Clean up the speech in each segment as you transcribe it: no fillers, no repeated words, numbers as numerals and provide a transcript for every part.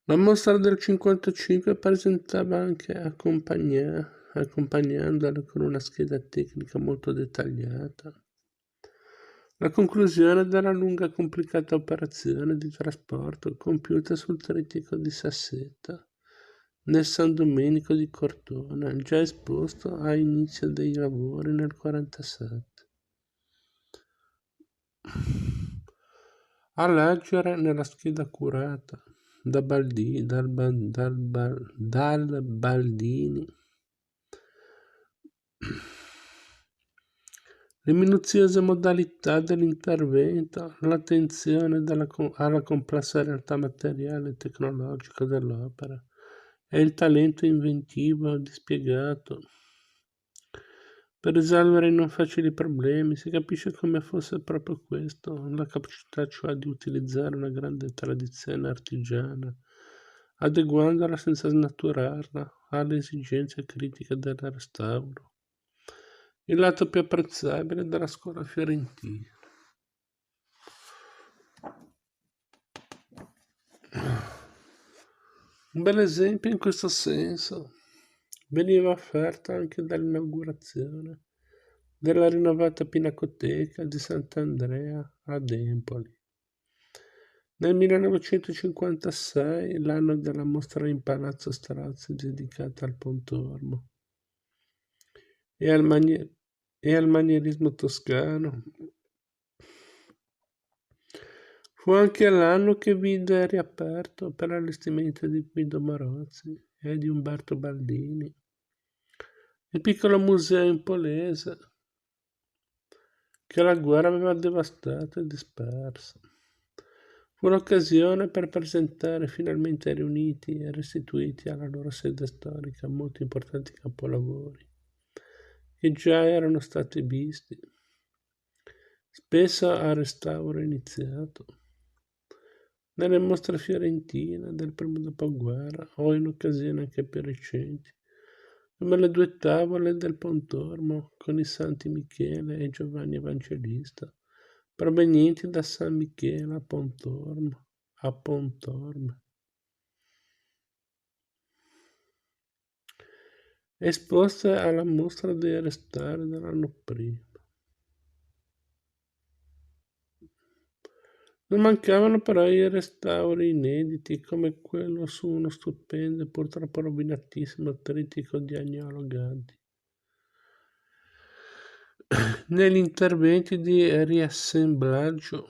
La mostra del 55 presentava anche accompagnandola con una scheda tecnica molto dettagliata la conclusione della lunga e complicata operazione di trasporto compiuta sul trittico di Sassetta nel San Domenico di Cortona, già esposto a inizio dei lavori nel 1947. A leggere nella scheda curata dal Baldini le minuziose modalità dell'intervento, l'attenzione alla complessa realtà materiale e tecnologica dell'opera e il talento inventivo dispiegato per risolvere i non facili problemi. Si capisce come fosse proprio questo, la capacità cioè di utilizzare una grande tradizione artigiana, adeguandola senza snaturarla alle esigenze critiche del restauro. Il lato più apprezzabile della scuola fiorentina. Un bel esempio in questo senso veniva offerto anche dall'inaugurazione della rinnovata Pinacoteca di Sant'Andrea ad Empoli. Nel 1956, l'anno della mostra in Palazzo Strozzi dedicata al Pontormo e al manierismo toscano. Fu anche l'anno che vide riaperto per l'allestimento di Guido Marozzi e di Umberto Baldini il piccolo museo impolese che la guerra aveva devastato e disperso. Fu l'occasione per presentare finalmente riuniti e restituiti alla loro sede storica molti importanti capolavori che già erano stati visti, spesso a restauro iniziato, nelle mostre fiorentine del primo dopoguerra o in occasioni anche più recenti, come le 2 tavole del Pontormo con i Santi Michele e Giovanni Evangelista, provenienti da San Michele a Pontormo, esposte alla mostra dei restauri dell'anno prima. Non mancavano però i restauri inediti, come quello su uno stupendo e purtroppo rovinatissimo trittico di Agnolo Gaddi. Negli interventi di riassemblaggio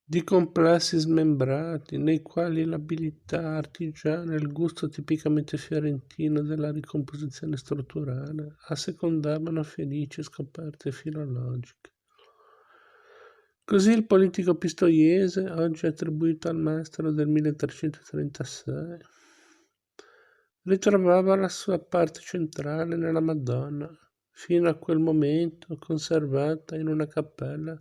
di complessi smembrati, nei quali l'abilità artigiana e il gusto tipicamente fiorentino della ricomposizione strutturale assecondavano felici scoperte filologiche. Così il politico pistoiese, oggi attribuito al maestro del 1336, ritrovava la sua parte centrale nella Madonna, fino a quel momento conservata in una cappella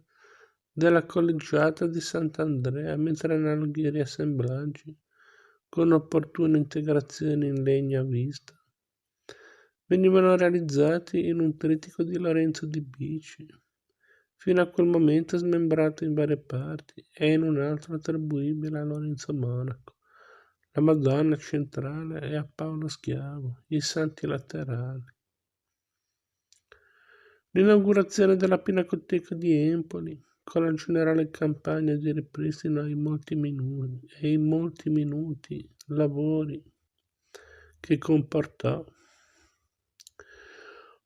della collegiata di Sant'Andrea, mentre analoghi riassemblaggi, con opportune integrazioni in legno a vista, venivano realizzati in un trittico di Lorenzo di Bici, fino a quel momento smembrato in varie parti, e in un altro attribuibile a Lorenzo Monaco, la Madonna centrale e a Paolo Schiavo, i santi laterali. L'inaugurazione della Pinacoteca di Empoli, con la generale campagna di ripristino in molti minuti lavori che comportò,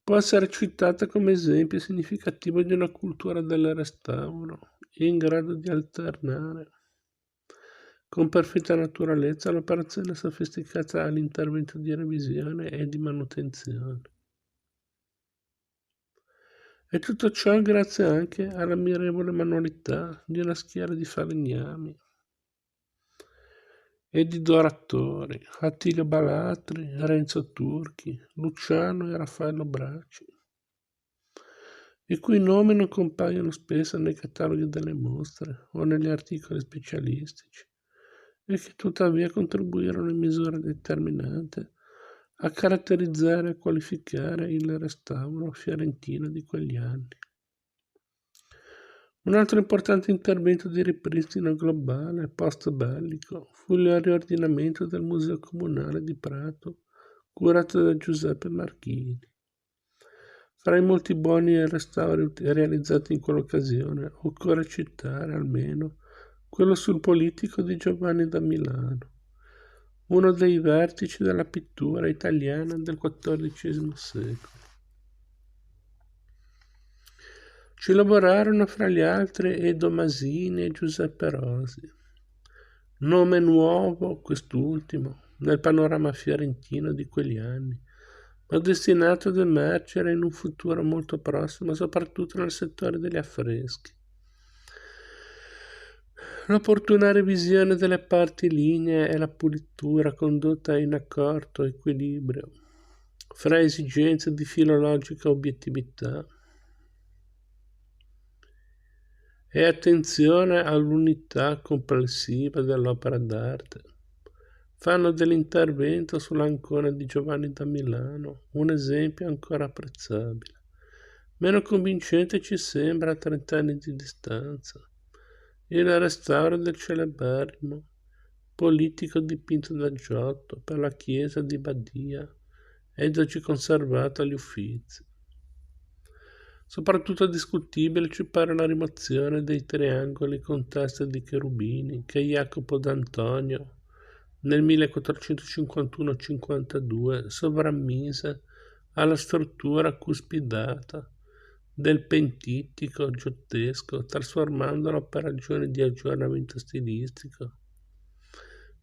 può essere citata come esempio significativo di una cultura del restauro in grado di alternare con perfetta naturalezza l'operazione sofisticata all'intervento di revisione e di manutenzione. E tutto ciò grazie anche all'ammirevole manualità di una schiera di falegnami e di doratori, Attilio Balatri, Renzo Turchi, Luciano e Raffaello Bracci, i cui nomi non compaiono spesso nei cataloghi delle mostre o negli articoli specialistici, e che tuttavia contribuirono in misura determinante a caratterizzare e qualificare il restauro fiorentino di quegli anni. Un altro importante intervento di ripristino globale post-bellico fu il riordinamento del Museo Comunale di Prato, curato da Giuseppe Marchini. Fra i molti buoni restauri realizzati in quell'occasione, occorre citare almeno quello sul Politico di Giovanni da Milano, uno dei vertici della pittura italiana del XIV secolo. Ci lavorarono fra gli altri Edo Masini e Giuseppe Rosi. Nome nuovo, quest'ultimo, nel panorama fiorentino di quegli anni, ma destinato ad emergere in un futuro molto prossimo, soprattutto nel settore degli affreschi. L'opportuna revisione delle parti lignee e la pulitura condotta in accorto equilibrio fra esigenze di filologica obiettività e attenzione all'unità complessiva dell'opera d'arte fanno dell'intervento sull'Ancona di Giovanni da Milano un esempio ancora apprezzabile. Meno convincente ci sembra a 30 anni di distanza il restauro del celeberrimo Politico dipinto da Giotto per la chiesa di Badia ed oggi conservato agli Uffizi. Soprattutto discutibile ci pare la rimozione dei triangoli con teste di cherubini che Jacopo d'Antonio nel 1451-52 sovrammise alla struttura cuspidata del pentittico giottesco, trasformandolo per ragioni di aggiornamento stilistico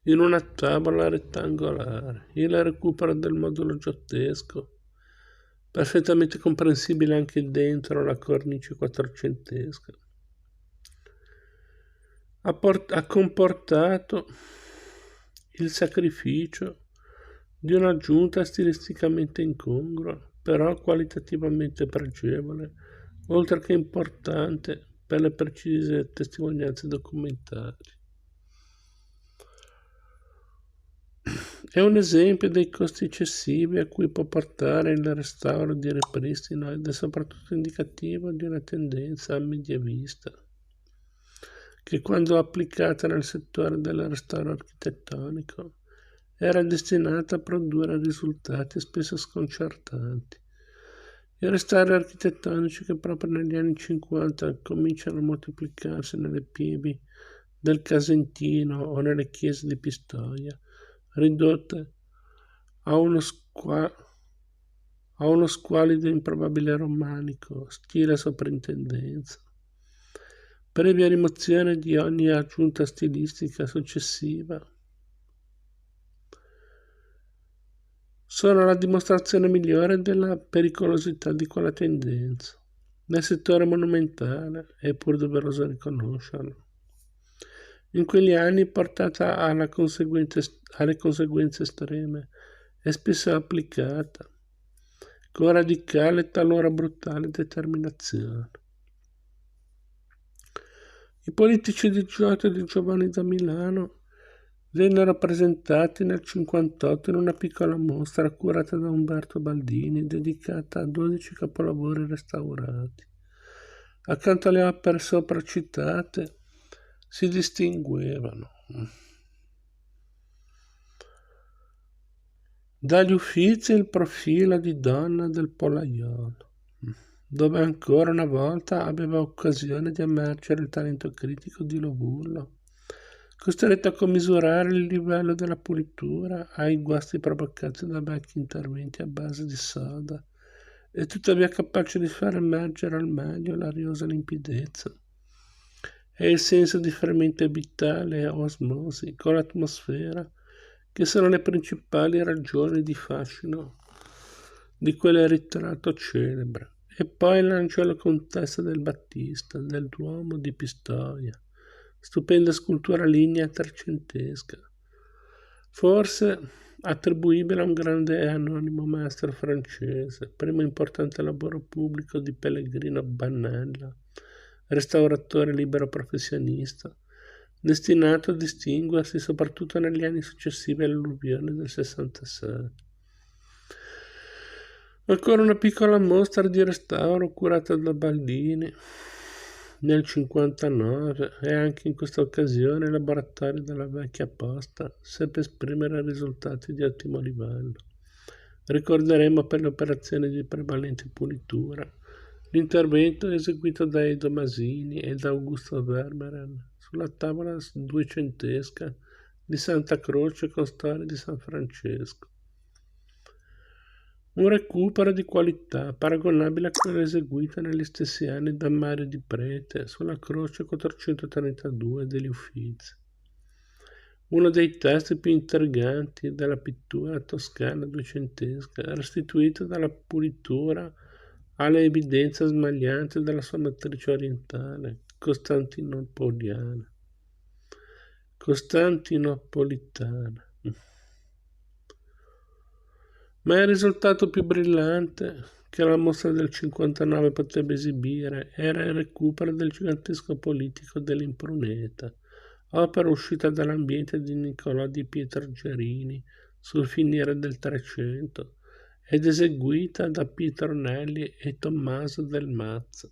in una tavola rettangolare. Il recupero del modulo giottesco, perfettamente comprensibile anche dentro la cornice quattrocentesca, ha comportato il sacrificio di un'aggiunta stilisticamente incongrua, però qualitativamente pregevole, oltre che importante per le precise testimonianze documentali. È un esempio dei costi eccessivi a cui può portare il restauro di ripristino ed è soprattutto indicativo di una tendenza medievista che, quando applicata nel settore del restauro architettonico, era destinata a produrre risultati spesso sconcertanti. I restauri architettonici che proprio negli anni 50 cominciano a moltiplicarsi nelle pievi del Casentino o nelle chiese di Pistoia, ridotte a uno squalido improbabile romanico, stile soprintendenza, previa rimozione di ogni aggiunta stilistica successiva, sono la dimostrazione migliore della pericolosità di quella tendenza. Nel settore monumentale è pur doveroso riconoscerlo. In quegli anni, portata alle conseguenze estreme, è spesso applicata con radicale e talora brutale determinazione. I politici di Giotto e di Giovanni da Milano vennero presentati nel 1958 in una piccola mostra curata da Umberto Baldini, dedicata a 12 capolavori restaurati. Accanto alle opere sopra citate si distinguevano dagli Uffizi il profilo di Donna del Pollaiolo, dove ancora una volta aveva occasione di emergere il talento critico di Lovullo, costretto a commisurare il livello della pulitura ai guasti provocati da vecchi interventi a base di soda, e tuttavia capace di far emergere al meglio l'ariosa limpidezza e il senso di fermento vitale e osmosi con l'atmosfera, che sono le principali ragioni di fascino di quel ritratto celebre. E poi l'Angelo con testa del Battista, del Duomo di Pistoia, stupenda scultura lignea trecentesca, forse attribuibile a un grande e anonimo maestro francese, primo importante lavoro pubblico di Pellegrino Bannella, restauratore libero professionista, destinato a distinguersi soprattutto negli anni successivi all'alluvione del 66. Ancora una piccola mostra di restauro curata da Baldini nel 59 e anche in questa occasione il laboratorio della vecchia posta seppe esprimere risultati di ottimo livello. Ricorderemo per le operazioni di prevalente pulitura l'intervento eseguito da Edo Masini e da Augusto Vermeren sulla tavola duecentesca di Santa Croce con storia di San Francesco. Un recupero di qualità paragonabile a quello eseguito negli stessi anni da Mario Di Prete sulla croce 432 degli Uffizi. Uno dei testi più intriganti della pittura toscana duecentesca, restituito dalla pulitura alle evidenze smaglianti della sua matrice orientale, costantinopolitana. Ma il risultato più brillante che la mostra del 59 potrebbe esibire era il recupero del gigantesco politico dell'Impruneta, opera uscita dall'ambiente di Niccolò di Pietro Gerini sul finire del Trecento ed eseguita da Pietro Nelli e Tommaso del Mazzo.